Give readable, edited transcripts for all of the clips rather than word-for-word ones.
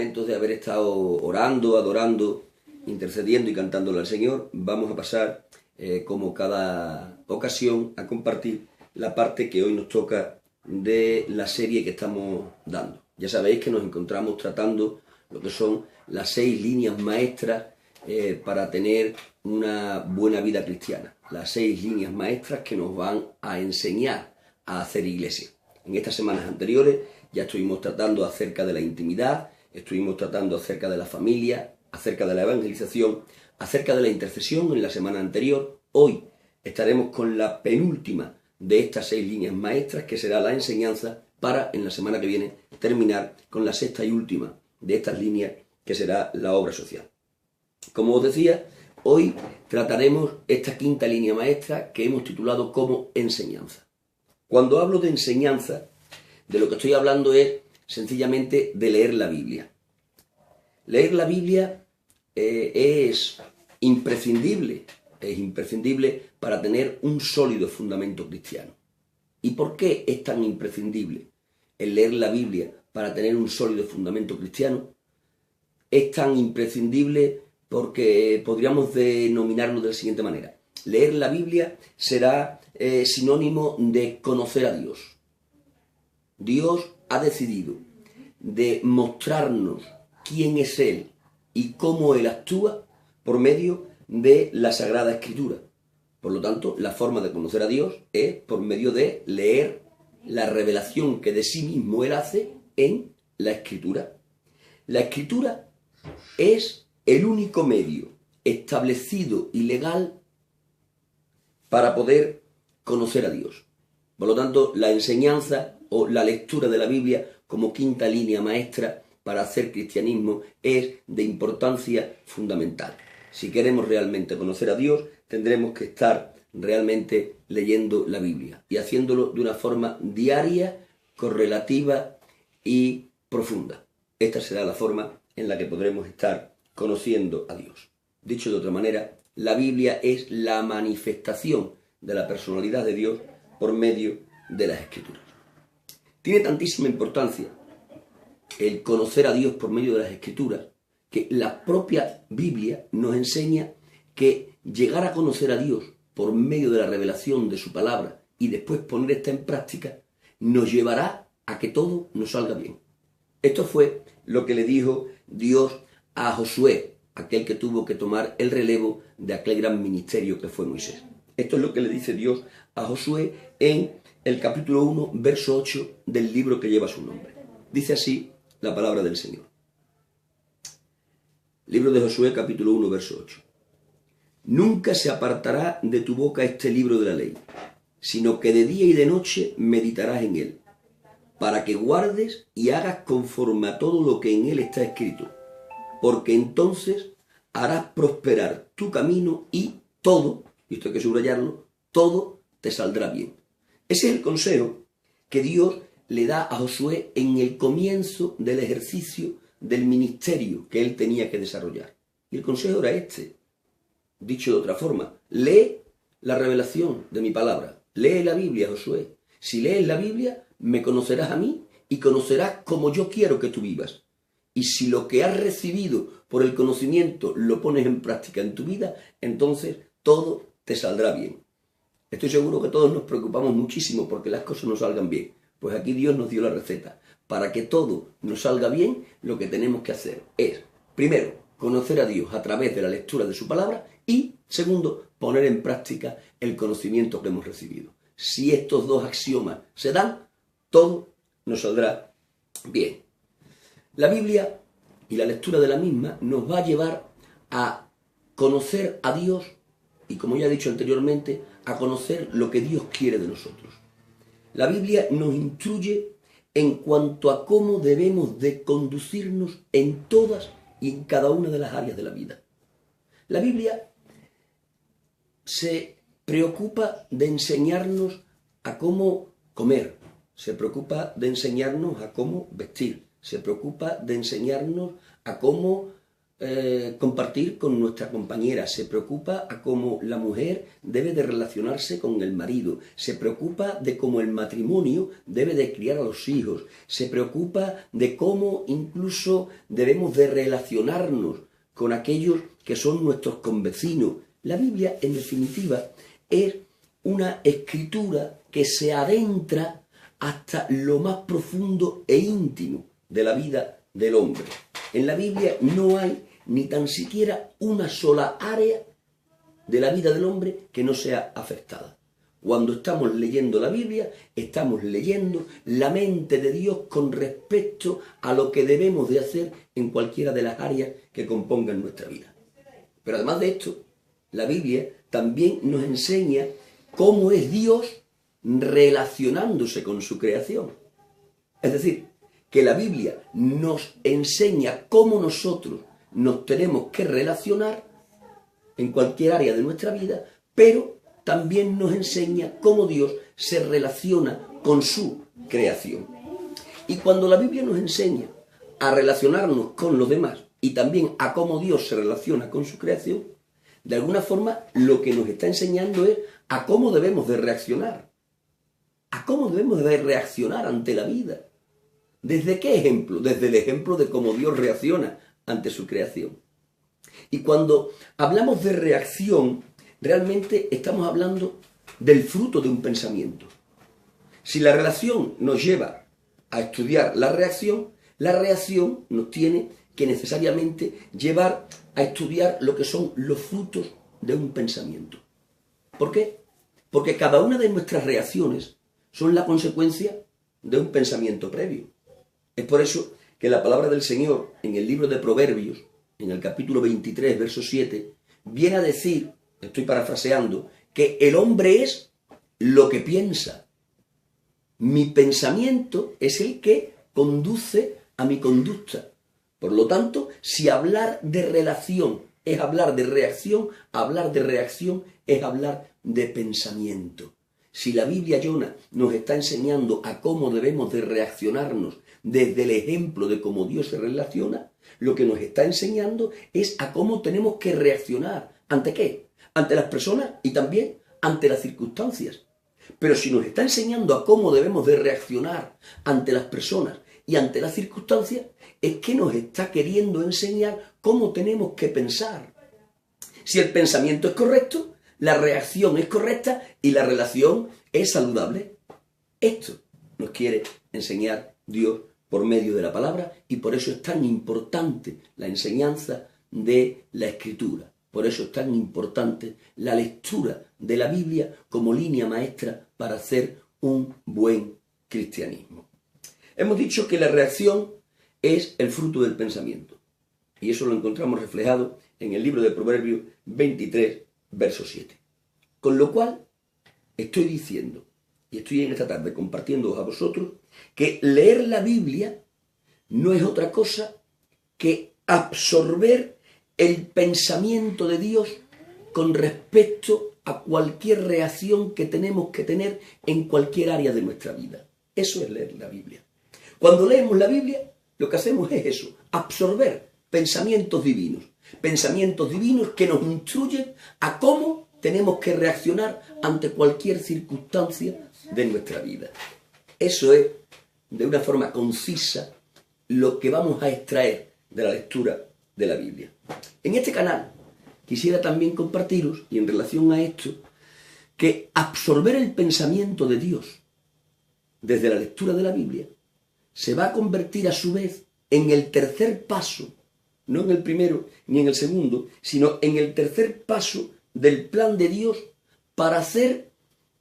momentos de haber estado orando, adorando, intercediendo y cantándole al Señor, vamos a pasar, como cada ocasión, a compartir la parte que hoy nos toca de la serie que estamos dando. Ya sabéis que nos encontramos tratando lo que son las 6 líneas maestras para tener una buena vida cristiana. Las 6 líneas maestras que nos van a enseñar a hacer iglesia. En estas semanas anteriores ya estuvimos tratando acerca de la intimidad, estuvimos tratando acerca de la familia, acerca de la evangelización, acerca de la intercesión en la semana anterior. Hoy estaremos con la penúltima de estas 6 líneas maestras, que será la enseñanza, para en la semana que viene terminar con la 6ª y última de estas líneas, que será la obra social. Como os decía, hoy trataremos esta 5ª línea maestra que hemos titulado como enseñanza. Cuando hablo de enseñanza, de lo que estoy hablando es sencillamente de leer la Biblia. Leer la Biblia es imprescindible para tener un sólido fundamento cristiano. ¿Y por qué es tan imprescindible el leer la Biblia para tener un sólido fundamento cristiano? Es tan imprescindible porque podríamos denominarlo de la siguiente manera. Leer la Biblia será sinónimo de conocer a Dios. Dios ha decidido de mostrarnos quién es Él y cómo Él actúa por medio de la Sagrada Escritura. Por lo tanto, la forma de conocer a Dios es por medio de leer la revelación que de sí mismo Él hace en la Escritura. La Escritura es el único medio establecido y legal para poder conocer a Dios. Por lo tanto, la enseñanza o la lectura de la Biblia como 5ª línea maestra para hacer cristianismo es de importancia fundamental. Si queremos realmente conocer a Dios, tendremos que estar realmente leyendo la Biblia y haciéndolo de una forma diaria, correlativa y profunda. Esta será la forma en la que podremos estar conociendo a Dios. Dicho de otra manera, la Biblia es la manifestación de la personalidad de Dios por medio de las Escrituras. Tiene tantísima importancia el conocer a Dios por medio de las Escrituras que la propia Biblia nos enseña que llegar a conocer a Dios por medio de la revelación de su palabra y después poner esta en práctica nos llevará a que todo nos salga bien. Esto fue lo que le dijo Dios a Josué, aquel que tuvo que tomar el relevo de aquel gran ministerio que fue Moisés. Esto es lo que le dice Dios a Josué en el capítulo 1, verso 8 del libro que lleva su nombre. Dice así la palabra del Señor. Libro de Josué, capítulo 1, verso 8. Nunca se apartará de tu boca este libro de la ley, sino que de día y de noche meditarás en él, para que guardes y hagas conforme a todo lo que en él está escrito, porque entonces harás prosperar tu camino y todo, y esto hay que subrayarlo, todo te saldrá bien. Ese es el consejo que Dios le da a Josué en el comienzo del ejercicio del ministerio que él tenía que desarrollar. Y el consejo era este. Dicho de otra forma, lee la revelación de mi palabra. Lee la Biblia, Josué. Si lees la Biblia, me conocerás a mí y conocerás como yo quiero que tú vivas. Y si lo que has recibido por el conocimiento lo pones en práctica en tu vida, entonces todo te saldrá bien. Estoy seguro que todos nos preocupamos muchísimo porque las cosas nos salgan bien. Pues aquí Dios nos dio la receta. Para que todo nos salga bien, lo que tenemos que hacer es, primero, conocer a Dios a través de la lectura de su palabra y, segundo, poner en práctica el conocimiento que hemos recibido. Si estos 2 axiomas se dan, todo nos saldrá bien. La Biblia y la lectura de la misma nos va a llevar a conocer a Dios y, como ya he dicho anteriormente, a conocer lo que Dios quiere de nosotros. La Biblia nos instruye en cuanto a cómo debemos de conducirnos en todas y en cada una de las áreas de la vida. La Biblia se preocupa de enseñarnos a cómo comer, se preocupa de enseñarnos a cómo vestir, se preocupa de enseñarnos a cómo compartir con nuestra compañera, se preocupa a cómo la mujer debe de relacionarse con el marido, se preocupa de cómo el matrimonio debe de criar a los hijos, se preocupa de cómo incluso debemos de relacionarnos con aquellos que son nuestros convecinos. La Biblia, en definitiva, es una escritura que se adentra hasta lo más profundo e íntimo de la vida del hombre. En la Biblia no hay ni tan siquiera una sola área de la vida del hombre que no sea afectada. Cuando estamos leyendo la Biblia, estamos leyendo la mente de Dios con respecto a lo que debemos de hacer en cualquiera de las áreas que compongan nuestra vida. Pero además de esto, la Biblia también nos enseña cómo es Dios relacionándose con su creación. Es decir, que la Biblia nos enseña cómo nosotros nos tenemos que relacionar en cualquier área de nuestra vida, pero también nos enseña cómo Dios se relaciona con su creación. Y cuando la Biblia nos enseña a relacionarnos con los demás y también a cómo Dios se relaciona con su creación, de alguna forma lo que nos está enseñando es a cómo debemos de reaccionar. A cómo debemos de reaccionar ante la vida. ¿Desde qué ejemplo? Desde el ejemplo de cómo Dios reacciona ante su creación. Y cuando hablamos de reacción, realmente estamos hablando del fruto de un pensamiento. Si la relación nos lleva a estudiar la reacción nos tiene que necesariamente llevar a estudiar lo que son los frutos de un pensamiento. ¿Por qué? Porque cada una de nuestras reacciones son la consecuencia de un pensamiento previo. Es por eso que la palabra del Señor en el libro de Proverbios, en el capítulo 23, verso 7, viene a decir, estoy parafraseando, que el hombre es lo que piensa. Mi pensamiento es el que conduce a mi conducta. Por lo tanto, si hablar de relación es hablar de reacción, hablar de reacción es hablar de pensamiento. Si la Biblia, Jonah, nos está enseñando a cómo debemos de reaccionarnos desde el ejemplo de cómo Dios se relaciona, lo que nos está enseñando es a cómo tenemos que reaccionar. ¿Ante qué? Ante las personas y también ante las circunstancias. Pero si nos está enseñando a cómo debemos de reaccionar ante las personas y ante las circunstancias, es que nos está queriendo enseñar cómo tenemos que pensar. Si el pensamiento es correcto, la reacción es correcta y la relación es saludable. Esto nos quiere enseñar Dios por medio de la palabra y por eso es tan importante la enseñanza de la Escritura. Por eso es tan importante la lectura de la Biblia como línea maestra para hacer un buen cristianismo. Hemos dicho que la reacción es el fruto del pensamiento. Y eso lo encontramos reflejado en el libro de Proverbios 23, verso 7. Con lo cual, estoy diciendo, y estoy en esta tarde compartiendo a vosotros, que leer la Biblia no es otra cosa que absorber el pensamiento de Dios con respecto a cualquier reacción que tenemos que tener en cualquier área de nuestra vida. Eso es leer la Biblia. Cuando leemos la Biblia, lo que hacemos es eso, absorber pensamientos divinos que nos instruyen a cómo tenemos que reaccionar ante cualquier circunstancia de nuestra vida. Eso es, de una forma concisa, lo que vamos a extraer de la lectura de la Biblia. En este canal quisiera también compartiros, y en relación a esto, que absorber el pensamiento de Dios desde la lectura de la Biblia se va a convertir a su vez en el tercer paso, no en el primero ni en el segundo, sino en el tercer paso del plan de Dios para hacer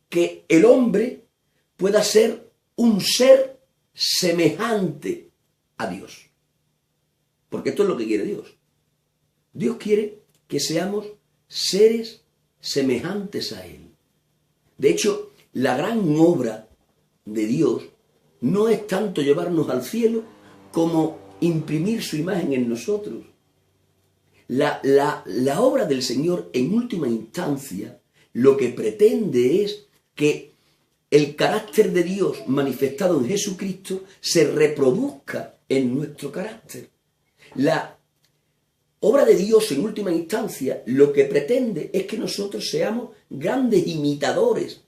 que el hombre pueda ser un ser semejante a Dios. Porque esto es lo que quiere Dios. Dios quiere que seamos seres semejantes a Él. De hecho, la gran obra de Dios no es tanto llevarnos al cielo como imprimir su imagen en nosotros. La obra del Señor, en última instancia, lo que pretende es que el carácter de Dios manifestado en Jesucristo se reproduzca en nuestro carácter. La obra de Dios en última instancia lo que pretende es que nosotros seamos grandes imitadores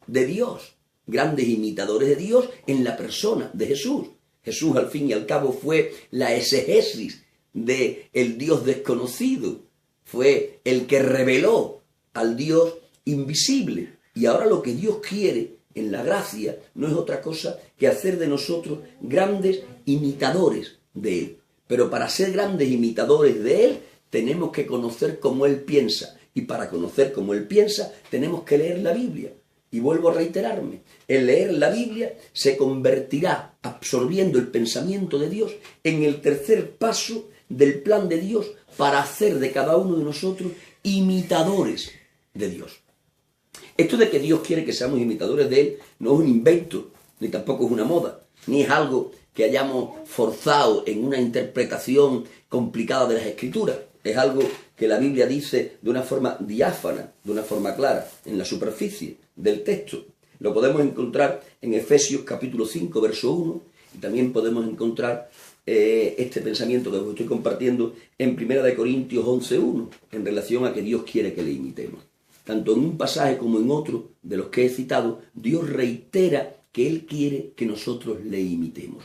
de Dios, grandes imitadores de Dios en la persona de Jesús. Jesús al fin y al cabo fue la exegesis del Dios desconocido, fue el que reveló al Dios invisible. Y ahora lo que Dios quiere en la gracia no es otra cosa que hacer de nosotros grandes imitadores de Él. Pero para ser grandes imitadores de Él tenemos que conocer cómo Él piensa. Y para conocer cómo Él piensa tenemos que leer la Biblia. Y vuelvo a reiterarme, el leer la Biblia se convertirá, absorbiendo el pensamiento de Dios, en el tercer paso del plan de Dios para hacer de cada uno de nosotros imitadores de Dios. Esto de que Dios quiere que seamos imitadores de Él no es un invento, ni tampoco es una moda, ni es algo que hayamos forzado en una interpretación complicada de las Escrituras. Es algo que la Biblia dice de una forma diáfana, de una forma clara, en la superficie del texto. Lo podemos encontrar en Efesios capítulo 5, verso 1, y también podemos encontrar este pensamiento que os estoy compartiendo en 1 Corintios 11, 1, en relación a que Dios quiere que le imitemos. Tanto en un pasaje como en otro de los que he citado, Dios reitera que Él quiere que nosotros le imitemos.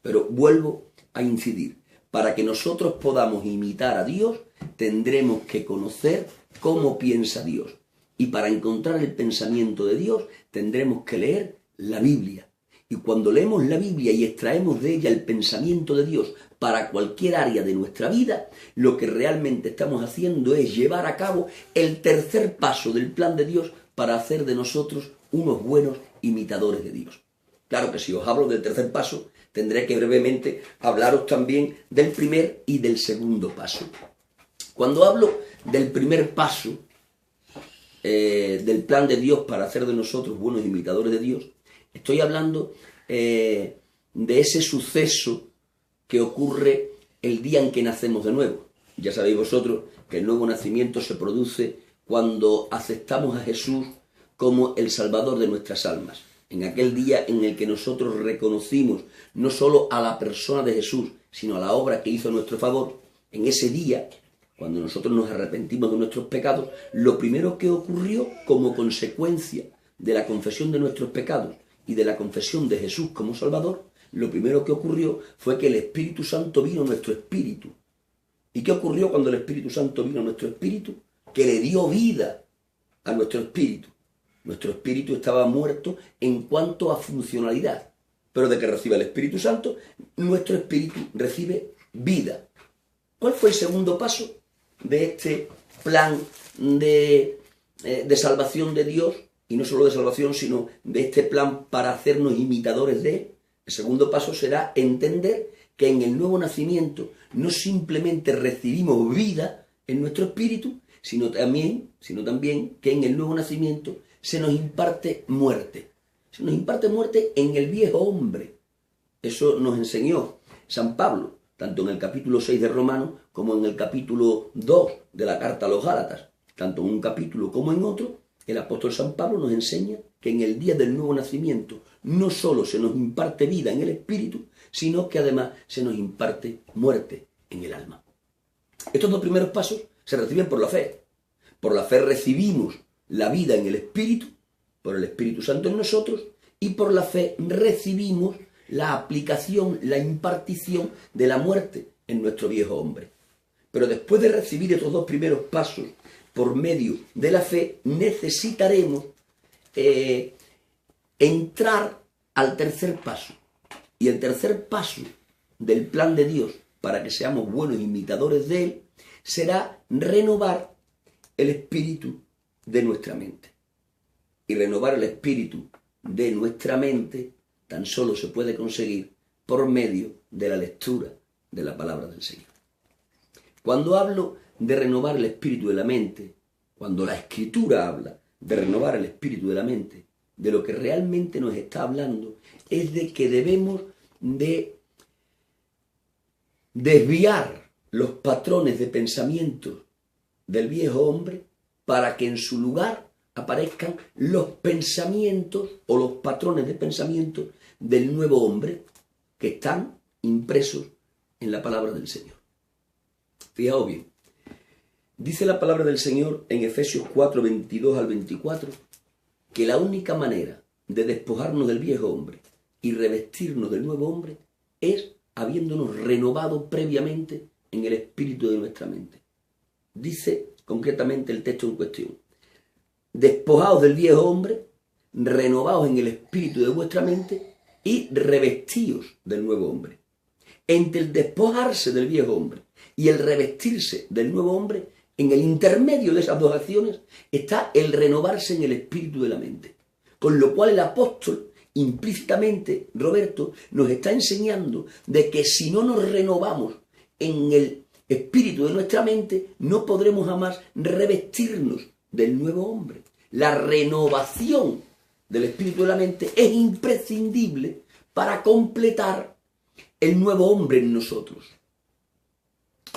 Pero vuelvo a incidir, para que nosotros podamos imitar a Dios, tendremos que conocer cómo piensa Dios. Y para encontrar el pensamiento de Dios, tendremos que leer la Biblia. Y cuando leemos la Biblia y extraemos de ella el pensamiento de Dios para cualquier área de nuestra vida, lo que realmente estamos haciendo es llevar a cabo el tercer paso del plan de Dios para hacer de nosotros unos buenos imitadores de Dios. Claro que si os hablo del tercer paso, tendré que brevemente hablaros también del primer y del segundo paso. Cuando hablo del primer paso del plan de Dios para hacer de nosotros buenos imitadores de Dios, estoy hablando de ese suceso que ocurre el día en que nacemos de nuevo. Ya sabéis vosotros que el nuevo nacimiento se produce cuando aceptamos a Jesús como el Salvador de nuestras almas. En aquel día en el que nosotros reconocimos no solo a la persona de Jesús, sino a la obra que hizo a nuestro favor, en ese día, cuando nosotros nos arrepentimos de nuestros pecados, lo primero que ocurrió como consecuencia de la confesión de nuestros pecados y de la confesión de Jesús como Salvador, lo primero que ocurrió fue que el Espíritu Santo vino a nuestro espíritu. ¿Y qué ocurrió cuando el Espíritu Santo vino a nuestro espíritu? Que le dio vida a nuestro espíritu. Nuestro espíritu estaba muerto en cuanto a funcionalidad, pero de que reciba el Espíritu Santo, nuestro espíritu recibe vida. ¿Cuál fue el segundo paso de este plan de salvación de Dios? Y no solo de salvación, sino de este plan para hacernos imitadores de Él. El segundo paso será entender que en el nuevo nacimiento no simplemente recibimos vida en nuestro espíritu, sino también que en el nuevo nacimiento se nos imparte muerte. Se nos imparte muerte en el viejo hombre. Eso nos enseñó San Pablo, tanto en el capítulo 6 de Romanos como en el capítulo 2 de la carta a los Gálatas. Tanto en un capítulo como en otro, el apóstol San Pablo nos enseña que en el día del nuevo nacimiento no solo se nos imparte vida en el espíritu, sino que además se nos imparte muerte en el alma. Estos dos primeros pasos se reciben por la fe. Por la fe recibimos la vida en el Espíritu, por el Espíritu Santo en nosotros, y por la fe recibimos la aplicación, la impartición de la muerte en nuestro viejo hombre. Pero después de recibir estos dos primeros pasos por medio de la fe, necesitaremos entrar al tercer paso. Y el tercer paso del plan de Dios para que seamos buenos imitadores de Él será renovar el espíritu de nuestra mente. Y renovar el espíritu de nuestra mente tan solo se puede conseguir por medio de la lectura de la palabra del Señor. Cuando hablo de renovar el espíritu de la mente, cuando la Escritura habla de renovar el espíritu de la mente, de lo que realmente nos está hablando es de que debemos de desviar los patrones de pensamiento del viejo hombre para que en su lugar aparezcan los pensamientos o los patrones de pensamiento del nuevo hombre que están impresos en la palabra del Señor. Fijaos bien. Dice la palabra del Señor en Efesios 4, 22 al 24, que la única manera de despojarnos del viejo hombre y revestirnos del nuevo hombre es habiéndonos renovado previamente en el espíritu de nuestra mente. Dice concretamente el texto en cuestión: despojaos del viejo hombre, renovaos en el espíritu de vuestra mente y revestíos del nuevo hombre. Entre el despojarse del viejo hombre y el revestirse del nuevo hombre, en el intermedio de esas dos acciones está el renovarse en el espíritu de la mente. Con lo cual el apóstol, implícitamente, Roberto, nos está enseñando de que si no nos renovamos en el espíritu de nuestra mente, no podremos jamás revestirnos del nuevo hombre. La renovación del espíritu de la mente es imprescindible para completar el nuevo hombre en nosotros.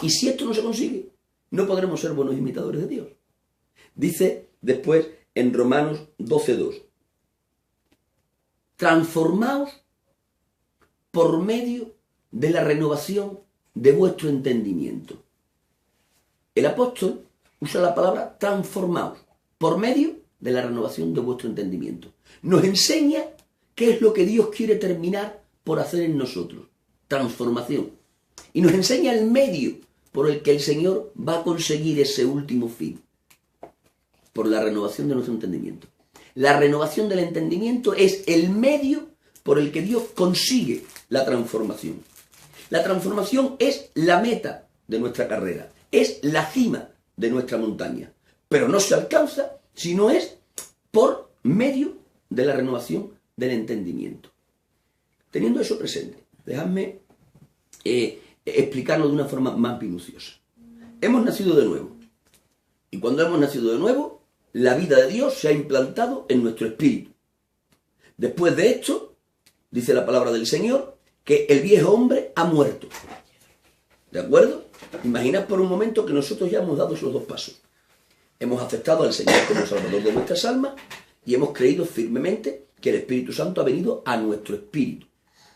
Y si esto no se consigue, no podremos ser buenos imitadores de Dios. Dice después en Romanos 12:2, transformaos por medio de la renovación de vuestro entendimiento. El apóstol usa la palabra transformaos por medio de la renovación de vuestro entendimiento. Nos enseña qué es lo que Dios quiere terminar por hacer en nosotros. Transformación. Y nos enseña el medio por el que el Señor va a conseguir ese último fin. Por la renovación de nuestro entendimiento. La renovación del entendimiento es el medio por el que Dios consigue la transformación. La transformación es la meta de nuestra carrera. Es la cima de nuestra montaña. Pero no se alcanza si no es por medio de la renovación del entendimiento. Teniendo eso presente, dejadme explicarlo de una forma más minuciosa. Hemos nacido de nuevo. Y cuando hemos nacido de nuevo, la vida de Dios se ha implantado en nuestro espíritu. Después de esto, dice la palabra del Señor, que el viejo hombre ha muerto. ¿De acuerdo? Imaginad por un momento que nosotros ya hemos dado esos dos pasos. Hemos aceptado al Señor como Salvador de nuestras almas y hemos creído firmemente que el Espíritu Santo ha venido a nuestro espíritu.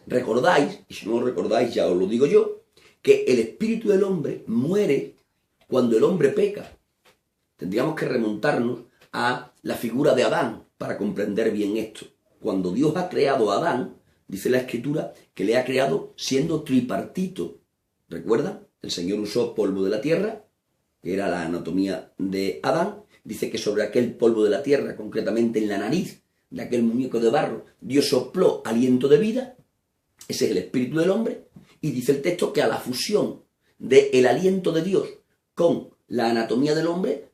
Recordáis, y si no lo recordáis ya os lo digo yo, que el espíritu del hombre muere cuando el hombre peca. Tendríamos que remontarnos a la figura de Adán para comprender bien esto. Cuando Dios ha creado a Adán, dice la Escritura que le ha creado siendo tripartito. ¿Recuerdan? El Señor usó polvo de la tierra, que era la anatomía de Adán. Dice que sobre aquel polvo de la tierra, concretamente en la nariz de aquel muñeco de barro, Dios sopló aliento de vida. Ese es el espíritu del hombre. Y dice el texto que a la fusión del aliento de Dios con la anatomía del hombre,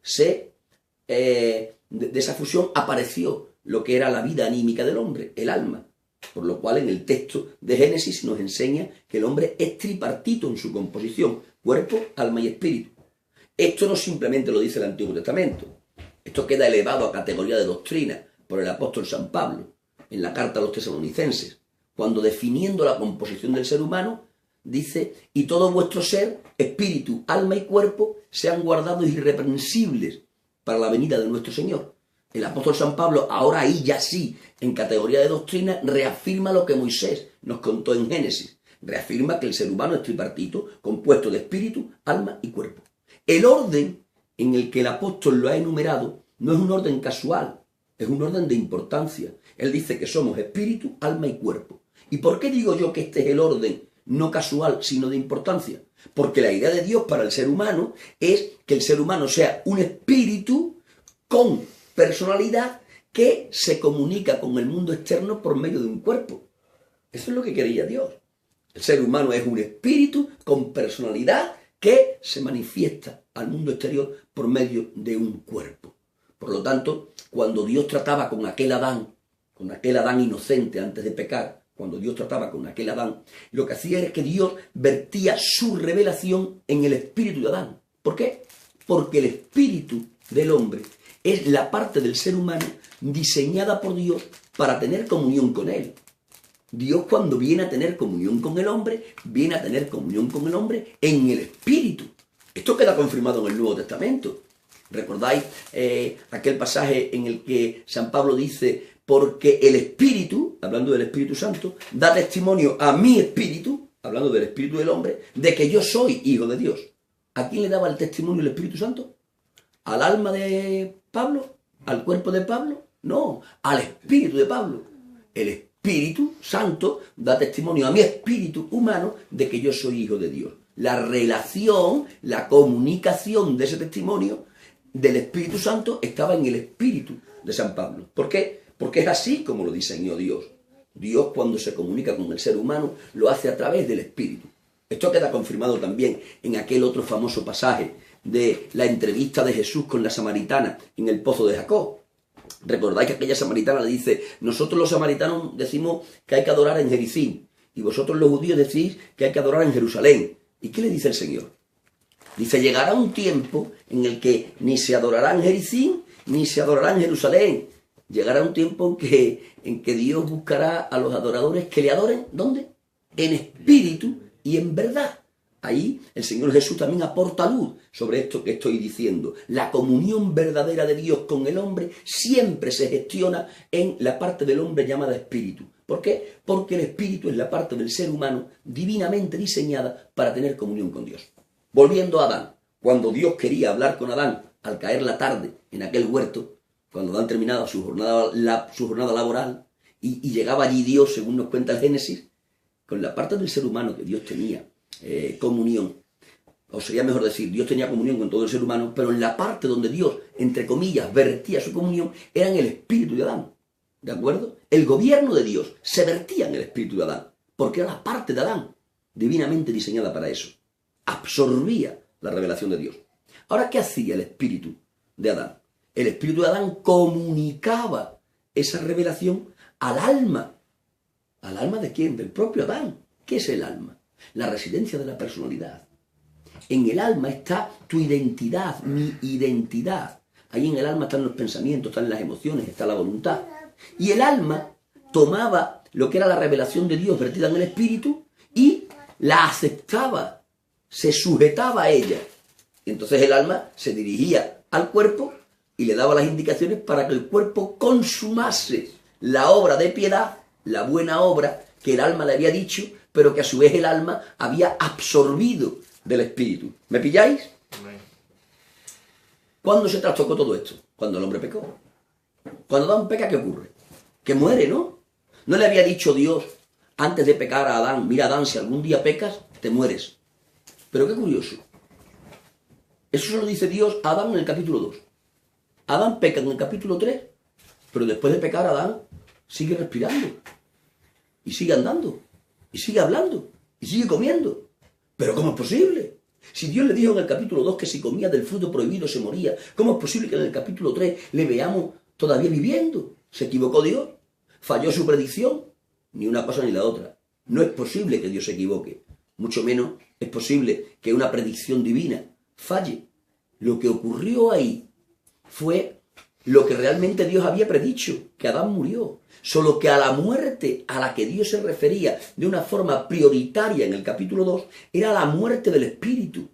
de esa fusión apareció lo que era la vida anímica del hombre, el alma. Por lo cual en el texto de Génesis nos enseña que el hombre es tripartito en su composición, cuerpo, alma y espíritu. Esto no simplemente lo dice el Antiguo Testamento. Esto queda elevado a categoría de doctrina por el apóstol San Pablo en la carta a los tesalonicenses, cuando definiendo la composición del ser humano, dice: y todo vuestro ser, espíritu, alma y cuerpo, sean guardados irreprensibles para la venida de nuestro Señor. El apóstol San Pablo, ahora ahí ya sí, en categoría de doctrina, reafirma lo que Moisés nos contó en Génesis. Reafirma que el ser humano es tripartito, compuesto de espíritu, alma y cuerpo. El orden en el que el apóstol lo ha enumerado no es un orden casual, es un orden de importancia. Él dice que somos espíritu, alma y cuerpo. ¿Y por qué digo yo que este es el orden no casual, sino de importancia? Porque la idea de Dios para el ser humano es que el ser humano sea un espíritu con personalidad que se comunica con el mundo externo por medio de un cuerpo. Eso es lo que quería Dios. El ser humano es un espíritu con personalidad que se manifiesta al mundo exterior por medio de un cuerpo. Por lo tanto, cuando Dios trataba con aquel Adán inocente antes de pecar, cuando Dios trataba con aquel Adán, lo que hacía era que Dios vertía su revelación en el espíritu de Adán. ¿Por qué? Porque el espíritu del hombre es la parte del ser humano diseñada por Dios para tener comunión con él. Dios, cuando viene a tener comunión con el hombre, viene a tener comunión con el hombre en el espíritu. Esto queda confirmado en el Nuevo Testamento. ¿Recordáis aquel pasaje en el que San Pablo dice: porque el Espíritu, hablando del Espíritu Santo, da testimonio a mi espíritu, hablando del espíritu del hombre, de que yo soy hijo de Dios? ¿A quién le daba el testimonio el Espíritu Santo? ¿Al alma de Pablo? ¿Al cuerpo de Pablo? No, al espíritu de Pablo. El Espíritu Santo da testimonio a mi espíritu humano de que yo soy hijo de Dios. La relación, la comunicación de ese testimonio del Espíritu Santo estaba en el espíritu de San Pablo. ¿Por qué? Porque es así como lo diseñó Dios. Dios, cuando se comunica con el ser humano, lo hace a través del espíritu. Esto queda confirmado también en aquel otro famoso pasaje de la entrevista de Jesús con la samaritana en el pozo de Jacob. Recordáis que aquella samaritana le dice: nosotros los samaritanos decimos que hay que adorar en Jericín, y vosotros los judíos decís que hay que adorar en Jerusalén. ¿Y qué le dice el Señor? Dice: llegará un tiempo en el que ni se adorará en Jericín, ni se adorará en Jerusalén. Llegará un tiempo en que Dios buscará a los adoradores que le adoren, ¿dónde? En espíritu y en verdad. Ahí el Señor Jesús también aporta luz sobre esto que estoy diciendo. La comunión verdadera de Dios con el hombre siempre se gestiona en la parte del hombre llamada espíritu. ¿Por qué? Porque el espíritu es la parte del ser humano divinamente diseñada para tener comunión con Dios. Volviendo a Adán, cuando Dios quería hablar con Adán al caer la tarde en aquel huerto, cuando Adán terminaba su jornada laboral y llegaba allí Dios, según nos cuenta el Génesis, con la parte del ser humano que Dios tenía comunión, o sería mejor decir, Dios tenía comunión con todo el ser humano, pero en la parte donde Dios, entre comillas, vertía su comunión, era en el espíritu de Adán, ¿de acuerdo? El gobierno de Dios se vertía en el espíritu de Adán, porque era la parte de Adán, divinamente diseñada para eso, absorbía la revelación de Dios. Ahora, ¿qué hacía el espíritu de Adán? El espíritu de Adán comunicaba esa revelación al alma. ¿Al alma de quién? Del propio Adán. ¿Qué es el alma? La residencia de la personalidad. En el alma está tu identidad, mi identidad. Ahí en el alma están los pensamientos, están las emociones, está la voluntad. Y el alma tomaba lo que era la revelación de Dios vertida en el espíritu y la aceptaba, se sujetaba a ella. Y entonces el alma se dirigía al cuerpo y le daba las indicaciones para que el cuerpo consumase la obra de piedad, la buena obra que el alma le había dicho, pero que a su vez el alma había absorbido del espíritu. ¿Me pilláis? ¿Cuándo se trastocó todo esto? Cuando el hombre pecó. Cuando Adán peca, ¿qué ocurre? Que muere, ¿no? ¿No le había dicho Dios antes de pecar a Adán: mira, Adán, si algún día pecas, te mueres? Pero qué curioso. Eso se lo dice Dios a Adán en el capítulo 2. Adán peca en el capítulo 3, pero después de pecar Adán sigue respirando, y sigue andando, y sigue hablando, y sigue comiendo. ¿Pero cómo es posible? Si Dios le dijo en el capítulo 2 que si comía del fruto prohibido se moría, ¿cómo es posible que en el capítulo 3 le veamos todavía viviendo? ¿Se equivocó Dios? ¿Falló su predicción? Ni una cosa ni la otra. No es posible que Dios se equivoque. Mucho menos es posible que una predicción divina falle. Lo que ocurrió ahí fue lo que realmente Dios había predicho, que Adán murió. Solo que a la muerte a la que Dios se refería de una forma prioritaria en el capítulo 2 era la muerte del espíritu,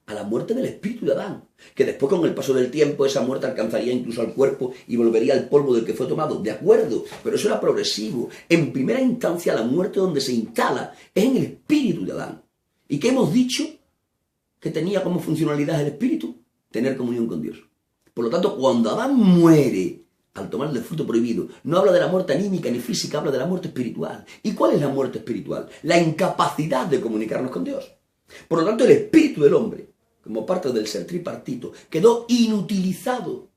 a la muerte del espíritu de Adán, que después con el paso del tiempo esa muerte alcanzaría incluso al cuerpo y volvería al polvo del que fue tomado, de acuerdo, pero eso era progresivo. En primera instancia la muerte donde se instala es en el espíritu de Adán. ¿Y qué hemos dicho que tenía como funcionalidad el espíritu? Tener comunión con Dios. Por lo tanto, cuando Adán muere al tomar del fruto prohibido, no habla de la muerte anímica ni física, habla de la muerte espiritual. ¿Y cuál es la muerte espiritual? La incapacidad de comunicarnos con Dios. Por lo tanto, el espíritu del hombre, como parte del ser tripartito, quedó inutilizado,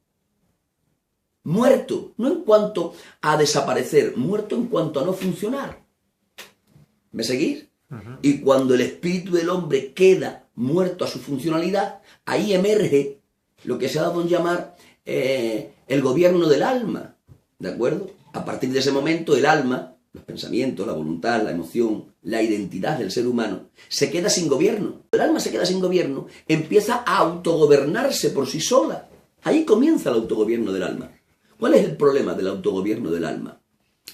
muerto, no en cuanto a desaparecer, muerto en cuanto a no funcionar. ¿Me seguís? Y cuando el espíritu del hombre queda muerto a su funcionalidad, ahí emerge lo que se ha dado en llamar el gobierno del alma, ¿de acuerdo? A partir de ese momento el alma, los pensamientos, la voluntad, la emoción, la identidad del ser humano, se queda sin gobierno. El alma se queda sin gobierno, empieza a autogobernarse por sí sola. Ahí comienza el autogobierno del alma. ¿Cuál es el problema del autogobierno del alma?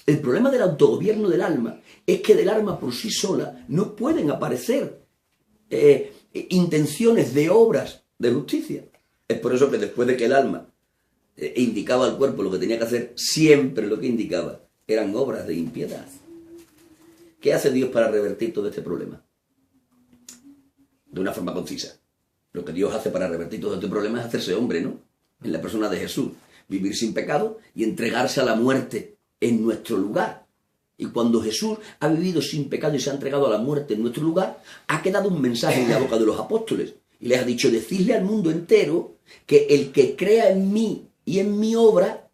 El problema del autogobierno del alma es que del alma por sí sola no pueden aparecer intenciones de obras de justicia. Es por eso que después de que el alma indicaba al cuerpo lo que tenía que hacer, siempre lo que indicaba eran obras de impiedad. ¿Qué hace Dios para revertir todo este problema? De una forma concisa. Lo que Dios hace para revertir todo este problema es hacerse hombre, ¿no? En la persona de Jesús. Vivir sin pecado y entregarse a la muerte en nuestro lugar. Y cuando Jesús ha vivido sin pecado y se ha entregado a la muerte en nuestro lugar, ha quedado un mensaje en la boca de los apóstoles. Y les ha dicho, decidle al mundo entero que el que crea en mí y en mi obra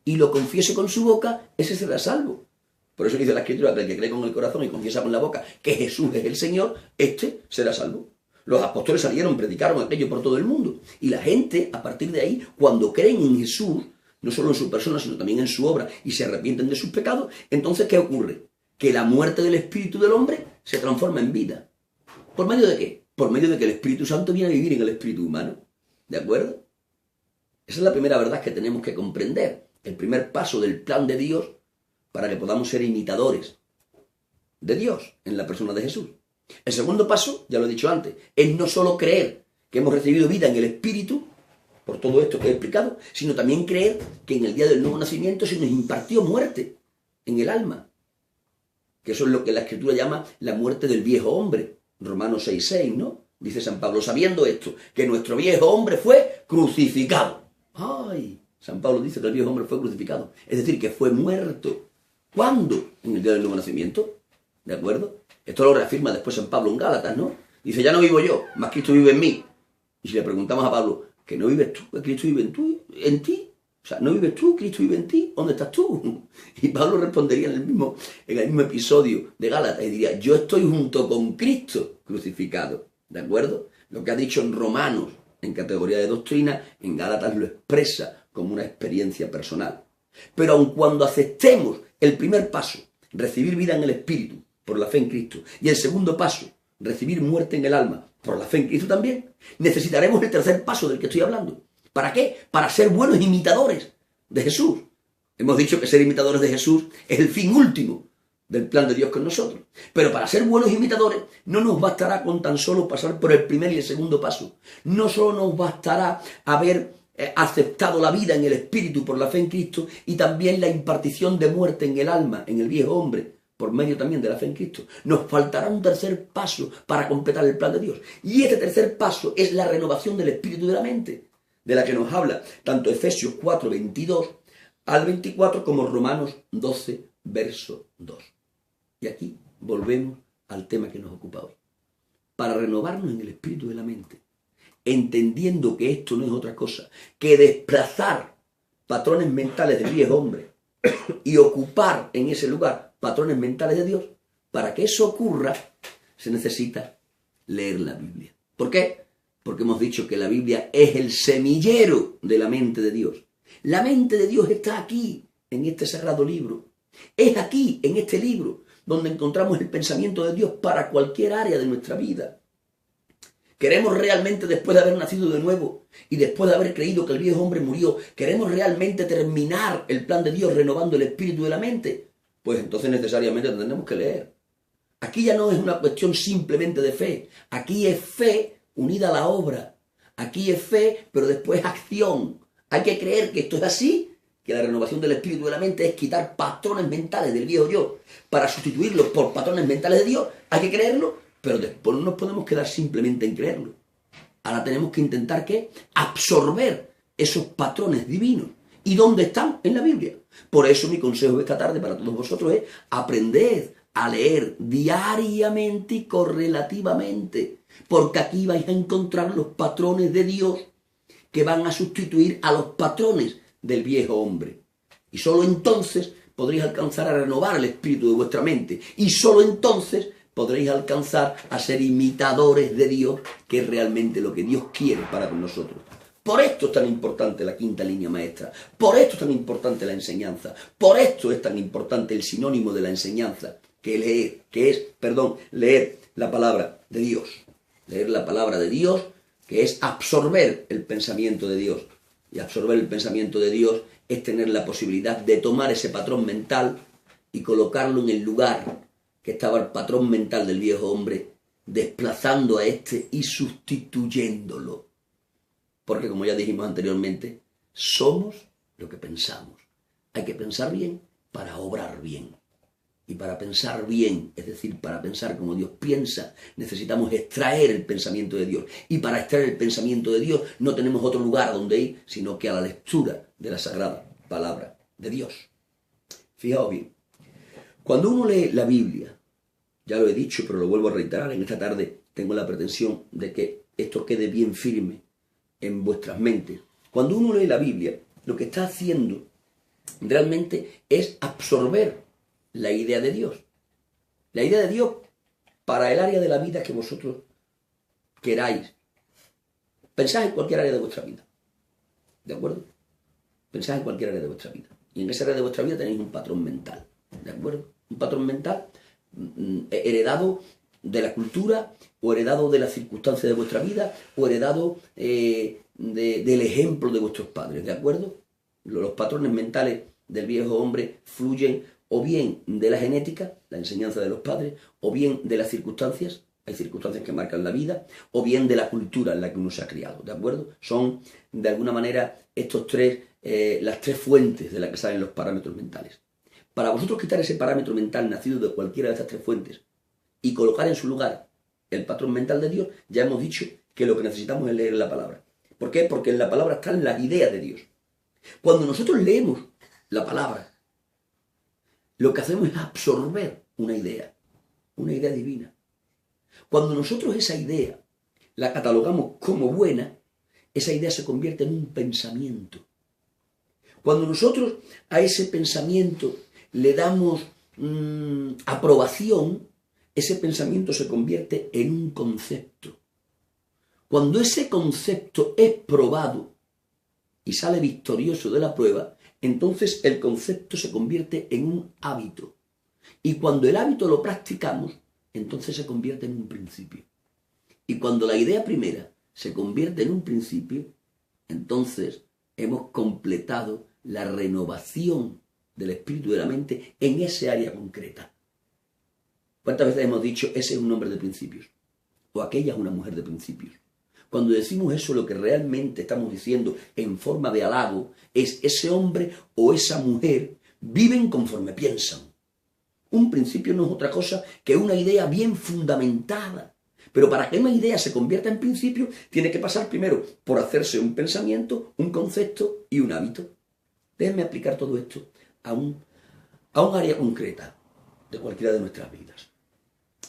y lo confiese con su boca, ese será salvo. Por eso dice la Escritura que el que cree con el corazón y confiesa con la boca que Jesús es el Señor, este será salvo. Los apóstoles salieron, predicaron aquello por todo el mundo. Y la gente, a partir de ahí, cuando creen en Jesús, no solo en su persona, sino también en su obra, y se arrepienten de sus pecados, entonces, ¿qué ocurre? Que la muerte del espíritu del hombre se transforma en vida. ¿Por medio de qué? Por medio de que el Espíritu Santo viene a vivir en el espíritu humano. ¿De acuerdo? Esa es la primera verdad que tenemos que comprender. El primer paso del plan de Dios para que podamos ser imitadores de Dios en la persona de Jesús. El segundo paso, ya lo he dicho antes, es no solo creer que hemos recibido vida en el Espíritu, por todo esto que he explicado, sino también creer que en el día del nuevo nacimiento se nos impartió muerte en el alma. Que eso es lo que la Escritura llama la muerte del viejo hombre. Romanos 6:6, ¿no? Dice San Pablo, sabiendo esto, que nuestro viejo hombre fue crucificado. ¡Ay! San Pablo dice que el viejo hombre fue crucificado. Es decir, que fue muerto. ¿Cuándo? En el día del nuevo nacimiento. ¿De acuerdo? Esto lo reafirma después San Pablo en Gálatas, ¿no? Dice, ya no vivo yo, más Cristo vive en mí. Y si le preguntamos a Pablo, que no vives tú, que Cristo vive en ti. O sea, no vives tú, Cristo vive en ti. ¿Dónde estás tú? Y Pablo respondería en el mismo episodio de Gálatas y diría, yo estoy junto con Cristo crucificado. ¿De acuerdo? Lo que ha dicho en Romanos, en categoría de doctrina, en Gálatas lo expresa como una experiencia personal. Pero aun cuando aceptemos el primer paso, recibir vida en el Espíritu, por la fe en Cristo, y el segundo paso, recibir muerte en el alma, por la fe en Cristo también, necesitaremos el tercer paso del que estoy hablando. ¿Para qué? Para ser buenos imitadores de Jesús. Hemos dicho que ser imitadores de Jesús es el fin último del plan de Dios con nosotros. Pero para ser buenos imitadores no nos bastará con tan solo pasar por el primer y el segundo paso. No solo nos bastará haber aceptado la vida en el Espíritu por la fe en Cristo y también la impartición de muerte en el alma, en el viejo hombre, por medio también de la fe en Cristo. Nos faltará un tercer paso para completar el plan de Dios. Y este tercer paso es la renovación del espíritu de la mente, de la que nos habla tanto Efesios 4, 22 al 24 como Romanos 12, verso 2. Y aquí volvemos al tema que nos ocupa hoy. Para renovarnos en el espíritu de la mente, entendiendo que esto no es otra cosa que desplazar patrones mentales del viejo hombre y ocupar en ese lugar patrones mentales de Dios, para que eso ocurra, se necesita leer la Biblia. ¿Por qué? Porque hemos dicho que la Biblia es el semillero de la mente de Dios. La mente de Dios está aquí, en este sagrado libro. Es aquí, en este libro, donde encontramos el pensamiento de Dios para cualquier área de nuestra vida. ¿Queremos realmente, después de haber nacido de nuevo y después de haber creído que el viejo hombre murió, queremos realmente terminar el plan de Dios renovando el espíritu de la mente? Pues entonces necesariamente tendremos que leer. Aquí ya no es una cuestión simplemente de fe. Aquí es fe unida a la obra. Aquí es fe, pero después acción. Hay que creer que esto es así, que la renovación del espíritu de la mente es quitar patrones mentales del viejo yo para sustituirlos por patrones mentales de Dios. Hay que creerlo, pero después no nos podemos quedar simplemente en creerlo. Ahora tenemos que intentar, ¿qué? Absorber esos patrones divinos. ¿Y dónde están? En la Biblia. Por eso mi consejo esta tarde para todos vosotros es aprended a leer diariamente y correlativamente, porque aquí vais a encontrar los patrones de Dios que van a sustituir a los patrones del viejo hombre. Y solo entonces podréis alcanzar a renovar el espíritu de vuestra mente. Y solo entonces podréis alcanzar a ser imitadores de Dios, que es realmente lo que Dios quiere para con nosotros. Por esto es tan importante la quinta línea maestra. Por esto es tan importante la enseñanza. Por esto es tan importante el sinónimo de la enseñanza, que es leer la palabra de Dios. Leer la palabra de Dios, que es absorber el pensamiento de Dios. Y absorber el pensamiento de Dios es tener la posibilidad de tomar ese patrón mental y colocarlo en el lugar que estaba el patrón mental del viejo hombre, desplazando a este y sustituyéndolo. Porque, como ya dijimos anteriormente, somos lo que pensamos. Hay que pensar bien para obrar bien. Y para pensar bien, es decir, para pensar como Dios piensa, necesitamos extraer el pensamiento de Dios. Y para extraer el pensamiento de Dios no tenemos otro lugar a donde ir, sino que a la lectura de la sagrada palabra de Dios. Fijaos bien, cuando uno lee la Biblia, ya lo he dicho, pero lo vuelvo a reiterar, en esta tarde tengo la pretensión de que esto quede bien firme en vuestras mentes. Cuando uno lee la Biblia, lo que está haciendo realmente es absorber la idea de Dios. La idea de Dios para el área de la vida que vosotros queráis. Pensad en cualquier área de vuestra vida. ¿De acuerdo? Pensad en cualquier área de vuestra vida. Y en esa área de vuestra vida tenéis un patrón mental. ¿De acuerdo? Un patrón mental heredado de la cultura, o heredado de las circunstancias de vuestra vida, o heredado del ejemplo de vuestros padres. ¿De acuerdo? Los patrones mentales del viejo hombre fluyen o bien de la genética, la enseñanza de los padres, o bien de las circunstancias, hay circunstancias que marcan la vida, o bien de la cultura en la que uno se ha criado, ¿de acuerdo? Son, de alguna manera, las tres fuentes de las que salen los parámetros mentales. Para vosotros quitar ese parámetro mental nacido de cualquiera de estas tres fuentes y colocar en su lugar el patrón mental de Dios, ya hemos dicho que lo que necesitamos es leer la palabra. ¿Por qué? Porque en la palabra están las ideas de Dios. Cuando nosotros leemos la palabra, lo que hacemos es absorber una idea divina. Cuando nosotros esa idea la catalogamos como buena, esa idea se convierte en un pensamiento. Cuando nosotros a ese pensamiento le damos aprobación, ese pensamiento se convierte en un concepto. Cuando ese concepto es probado y sale victorioso de la prueba, entonces el concepto se convierte en un hábito. Y cuando el hábito lo practicamos, entonces se convierte en un principio. Y cuando la idea primera se convierte en un principio, entonces hemos completado la renovación del espíritu y de la mente en ese área concreta. ¿Cuántas veces hemos dicho, ese es un hombre de principios? O aquella es una mujer de principios. Cuando decimos eso, lo que realmente estamos diciendo en forma de halago es ese hombre o esa mujer viven conforme piensan. Un principio no es otra cosa que una idea bien fundamentada. Pero para que una idea se convierta en principio, tiene que pasar primero por hacerse un pensamiento, un concepto y un hábito. Déjenme aplicar todo esto a un área concreta de cualquiera de nuestras vidas.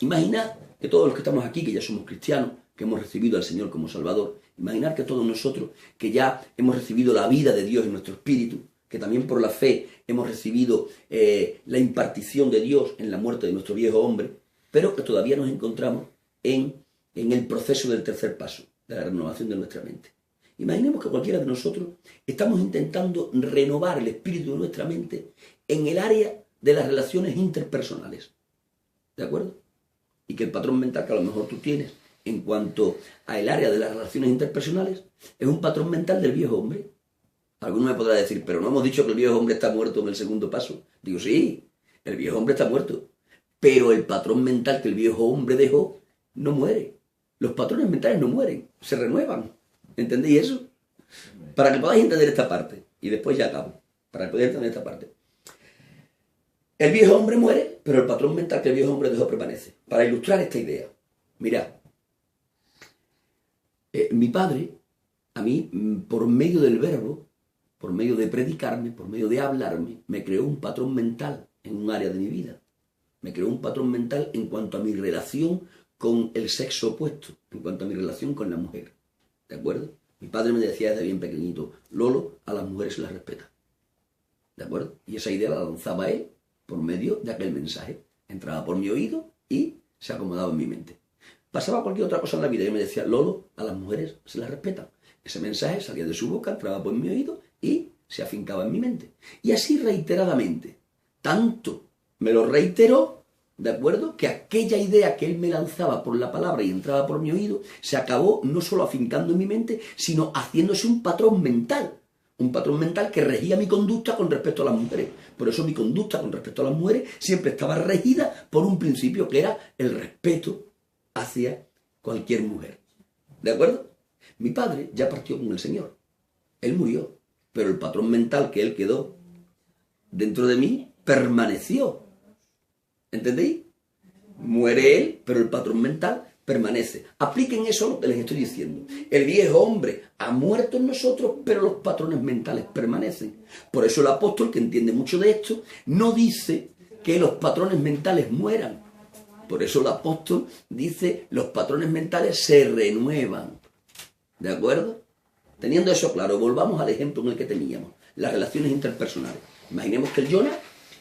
Imaginad que todos los que estamos aquí, que ya somos cristianos, que hemos recibido al Señor como Salvador, imaginar que todos nosotros, que ya hemos recibido la vida de Dios en nuestro espíritu, que también por la fe hemos recibido la impartición de Dios en la muerte de nuestro viejo hombre, pero que todavía nos encontramos en el proceso del tercer paso, de la renovación de nuestra mente. Imaginemos que cualquiera de nosotros estamos intentando renovar el espíritu de nuestra mente en el área de las relaciones interpersonales. ¿De acuerdo? Y que el patrón mental que a lo mejor tú tienes en cuanto al área de las relaciones interpersonales es un patrón mental del viejo hombre. Alguno me podrá decir, pero no hemos dicho que el viejo hombre está muerto en el segundo paso. Digo, sí, el viejo hombre está muerto, pero el patrón mental que el viejo hombre dejó no muere. Los patrones mentales no mueren, se renuevan. ¿Entendéis eso? Para que podáis entender esta parte, y después ya acabo, para que podáis entender esta parte. El viejo hombre muere, pero el patrón mental que el viejo hombre dejó permanece. Para ilustrar esta idea, mirad, mi padre, a mí, por medio del verbo, por medio de predicarme, por medio de hablarme, me creó un patrón mental en un área de mi vida. Me creó un patrón mental en cuanto a mi relación con el sexo opuesto, en cuanto a mi relación con la mujer. ¿De acuerdo? Mi padre me decía desde bien pequeñito, Lolo, a las mujeres se las respeta. ¿De acuerdo? Y esa idea la lanzaba él por medio de aquel mensaje. Entraba por mi oído y se acomodaba en mi mente. Pasaba cualquier otra cosa en la vida y me decía, Lolo, a las mujeres se las respetan. Ese mensaje salía de su boca, entraba por mi oído y se afincaba en mi mente. Y así reiteradamente. Tanto me lo reiteró, ¿de acuerdo? Que aquella idea que él me lanzaba por la palabra y entraba por mi oído, se acabó no solo afincando en mi mente, sino haciéndose un patrón mental. Un patrón mental que regía mi conducta con respecto a las mujeres. Por eso mi conducta con respecto a las mujeres siempre estaba regida por un principio que era el respeto hacia cualquier mujer. ¿De acuerdo? Mi padre ya partió con el Señor. Él murió. Pero el patrón mental que él quedó dentro de mí permaneció. ¿Entendéis? Muere él, pero el patrón mental permanece. Apliquen eso a lo que les estoy diciendo. El viejo hombre ha muerto en nosotros, pero los patrones mentales permanecen. Por eso el apóstol, que entiende mucho de esto, no dice que los patrones mentales mueran. Por eso el apóstol dice, los patrones mentales se renuevan. ¿De acuerdo? Teniendo eso claro, volvamos al ejemplo en el que teníamos, las relaciones interpersonales. Imaginemos que el Jonás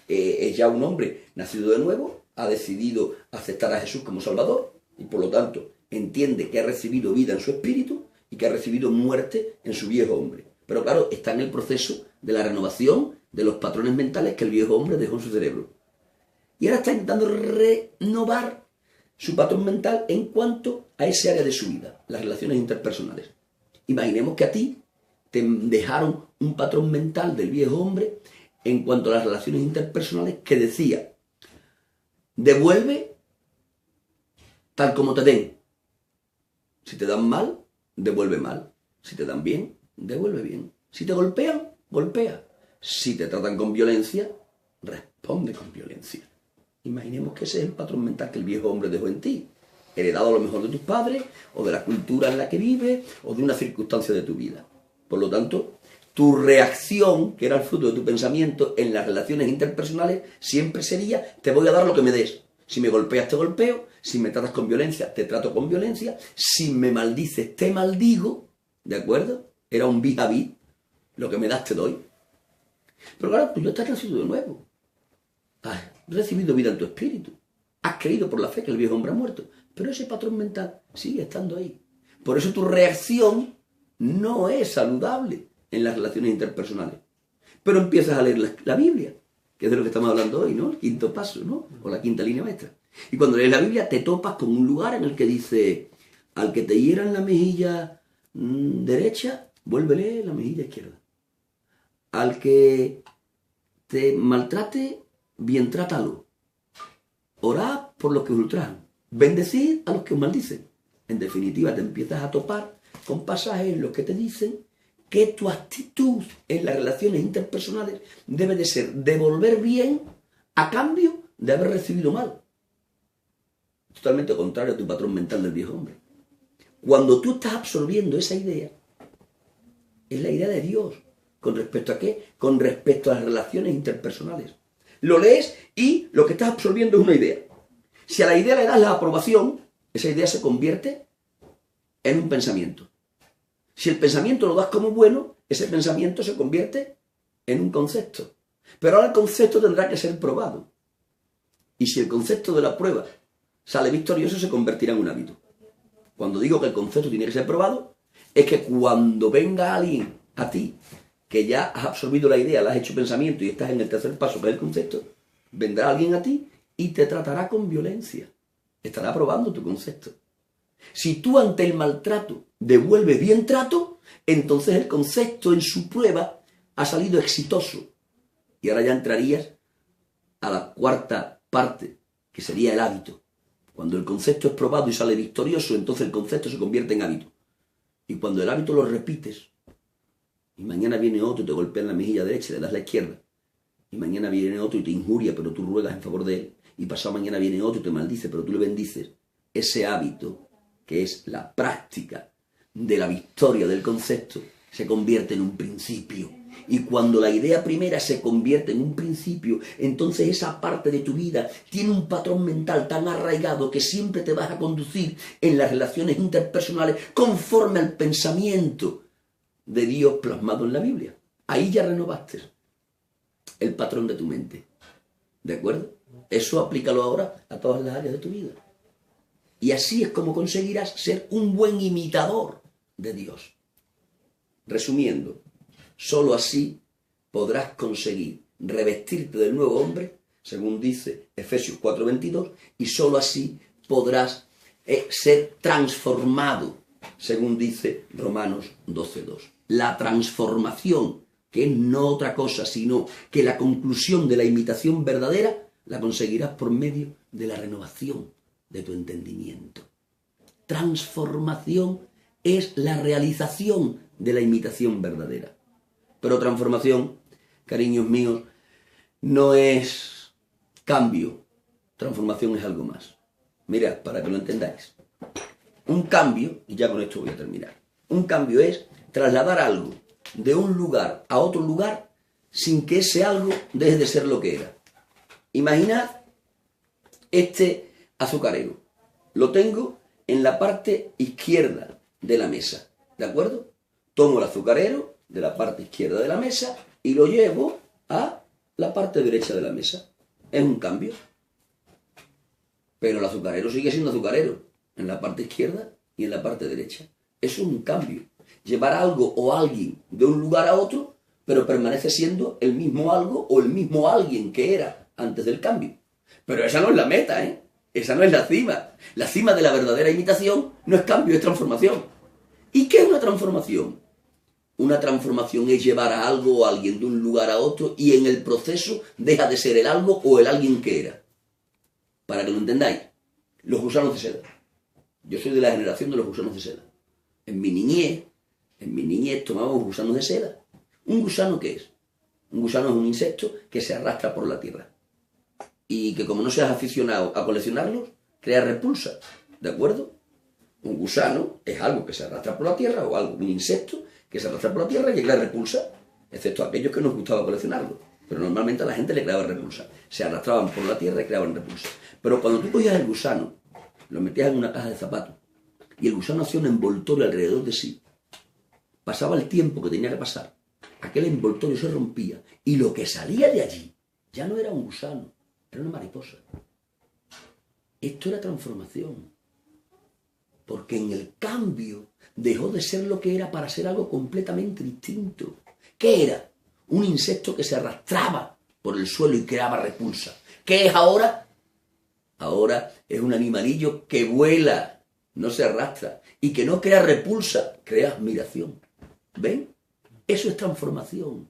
es ya un hombre nacido de nuevo, ha decidido aceptar a Jesús como Salvador y por lo tanto entiende que ha recibido vida en su espíritu y que ha recibido muerte en su viejo hombre. Pero claro, está en el proceso de la renovación de los patrones mentales que el viejo hombre dejó en su cerebro. Y ahora está intentando renovar su patrón mental en cuanto a ese área de su vida, las relaciones interpersonales. Imaginemos que a ti te dejaron un patrón mental del viejo hombre en cuanto a las relaciones interpersonales que decía: devuelve tal como te den. Si te dan mal, devuelve mal. Si te dan bien, devuelve bien. Si te golpean, golpea. Si te tratan con violencia, responde con violencia. Imaginemos que ese es el patrón mental que el viejo hombre dejó en ti, heredado a lo mejor de tus padres, o de la cultura en la que vives, o de una circunstancia de tu vida. Por lo tanto, tu reacción, que era el fruto de tu pensamiento en las relaciones interpersonales, siempre sería: te voy a dar lo que me des. Si me golpeas, te golpeo. Si me tratas con violencia, te trato con violencia. Si me maldices, te maldigo. ¿De acuerdo? Era un vis a vis. Lo que me das, te doy. Pero claro, tú ya estás nacido de nuevo. Has recibido vida en tu espíritu. Has creído por la fe que el viejo hombre ha muerto. Pero ese patrón mental sigue estando ahí. Por eso tu reacción no es saludable en las relaciones interpersonales. Pero empiezas a leer la Biblia, que es de lo que estamos hablando hoy, ¿no? El quinto paso, ¿no? O la quinta línea maestra. Y cuando lees la Biblia te topas con un lugar en el que dice: al que te hiera en la mejilla derecha, vuélvele la mejilla izquierda. Al que te maltrate, bien trátalo. Orad por los que os ultrajan. Bendecid a los que os maldicen. En definitiva, te empiezas a topar con pasajes en los que te dicen que tu actitud en las relaciones interpersonales debe de ser devolver bien a cambio de haber recibido mal. Totalmente contrario a tu patrón mental del viejo hombre. Cuando tú estás absorbiendo esa idea, es la idea de Dios. ¿Con respecto a qué? Con respecto a las relaciones interpersonales. Lo lees y lo que estás absorbiendo es una idea. Si a la idea le das la aprobación, esa idea se convierte en un pensamiento. Si el pensamiento lo das como bueno, ese pensamiento se convierte en un concepto. Pero ahora el concepto tendrá que ser probado. Y si el concepto de la prueba sale victorioso, se convertirá en un hábito. Cuando digo que el concepto tiene que ser probado, es que cuando venga alguien a ti, que ya has absorbido la idea, la has hecho pensamiento y estás en el tercer paso, que es el concepto, vendrá alguien a ti y te tratará con violencia. Estará probando tu concepto. Si tú ante el maltrato devuelves bien trato, entonces el concepto en su prueba ha salido exitoso. Y ahora ya entrarías a la cuarta parte, que sería el hábito. Cuando el concepto es probado y sale victorioso, entonces el concepto se convierte en hábito. Y cuando el hábito lo repites, y mañana viene otro y te golpea en la mejilla derecha y le das la izquierda, y mañana viene otro y te injuria, pero tú ruegas en favor de él, y pasado mañana viene otro y te maldice, pero tú le bendices, ese hábito, que es la práctica de la victoria del concepto, se convierte en un principio. Y cuando la idea primera se convierte en un principio, entonces esa parte de tu vida tiene un patrón mental tan arraigado que siempre te vas a conducir en las relaciones interpersonales conforme al pensamiento de Dios plasmado en la Biblia. Ahí ya renovaste el patrón de tu mente. ¿De acuerdo? Eso aplícalo ahora a todas las áreas de tu vida. Y así es como conseguirás ser un buen imitador de Dios. Resumiendo, solo así podrás conseguir revestirte del nuevo hombre, según dice Efesios 4:22, y solo así podrás ser transformado, según dice Romanos 12:2. La transformación, que es no otra cosa, sino que la conclusión de la imitación verdadera, la conseguirás por medio de la renovación de tu entendimiento. Transformación es la realización de la imitación verdadera. Pero transformación, cariños míos, no es cambio. transformación es algo más. Mirad, para que lo entendáis. Un cambio, y ya con esto voy a terminar, un cambio es trasladar algo de un lugar a otro lugar sin que ese algo deje de ser lo que era. Imaginad este azucarero. Lo tengo en la parte izquierda de la mesa, ¿de acuerdo? Tomo el azucarero de la parte izquierda de la mesa y lo llevo a la parte derecha de la mesa. Es un cambio. Pero el azucarero sigue siendo azucarero en la parte izquierda y en la parte derecha. Eso es un cambio. Llevar algo o alguien de un lugar a otro, pero permanece siendo el mismo algo o el mismo alguien que era antes del cambio. Pero esa no es la meta, ¿eh? Esa no es la cima. La cima de la verdadera imitación no es cambio, es transformación. ¿Y qué es una transformación? Una transformación es llevar a algo o a alguien de un lugar a otro y en el proceso deja de ser el algo o el alguien que era. Para que lo entendáis, los gusanos de seda. Yo soy de la generación de los gusanos de seda. En mi niñez tomábamos gusanos de seda. ¿Un gusano qué es? Un gusano es un insecto que se arrastra por la tierra. Y que como no seas aficionado a coleccionarlos, crea repulsa. ¿De acuerdo? Un gusano es algo que se arrastra por la tierra o algo, un insecto que se arrastra por la tierra y que crea repulsa, excepto aquellos que nos gustaba coleccionarlos. Pero normalmente a la gente le creaba repulsa. Se arrastraban por la tierra y creaban repulsa. Pero cuando tú cogías el gusano, lo metías en una caja de zapatos y el gusano hacía un envoltorio alrededor de sí, pasaba el tiempo que tenía que pasar, aquel envoltorio se rompía y lo que salía de allí ya no era un gusano, era una mariposa. Esto era transformación. Porque en el cambio dejó de ser lo que era para ser algo completamente distinto. ¿Qué era? Un insecto que se arrastraba por el suelo y creaba repulsa. ¿Qué es ahora? Ahora es un animalillo que vuela, no se arrastra, y que no crea repulsa, crea admiración. ¿Ven? Eso es transformación.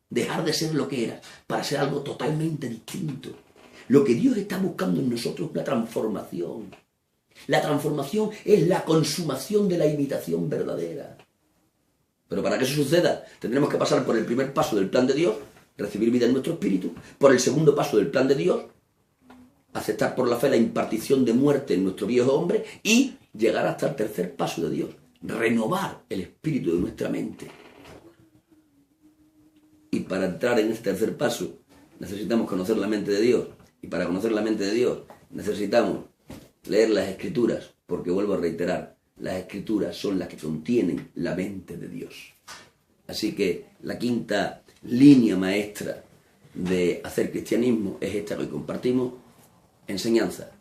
Dejar de ser lo que era para ser algo totalmente distinto. Lo que Dios está buscando en nosotros es una transformación. La transformación es la consumación de la imitación verdadera. Pero para que eso suceda, tendremos que pasar por el primer paso del plan de Dios, recibir vida en nuestro espíritu, por el segundo paso del plan de Dios, aceptar por la fe la impartición de muerte en nuestro viejo hombre y llegar hasta el tercer paso de Dios, renovar el espíritu de nuestra mente. Y para entrar en este tercer paso necesitamos conocer la mente de Dios. Y para conocer la mente de Dios necesitamos leer las Escrituras, porque vuelvo a reiterar, las Escrituras son las que contienen la mente de Dios. Así que la quinta línea maestra de hacer cristianismo es esta que hoy compartimos: enseñanza,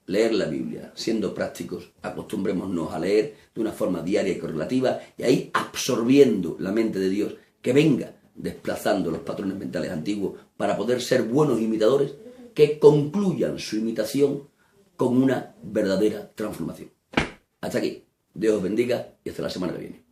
leer la Biblia, siendo prácticos, acostumbrémonos a leer de una forma diaria y correlativa, y ahí absorbiendo la mente de Dios, que venga desplazando los patrones mentales antiguos para poder ser buenos imitadores que concluyan su imitación con una verdadera transformación. Hasta aquí. Dios os bendiga y hasta la semana que viene.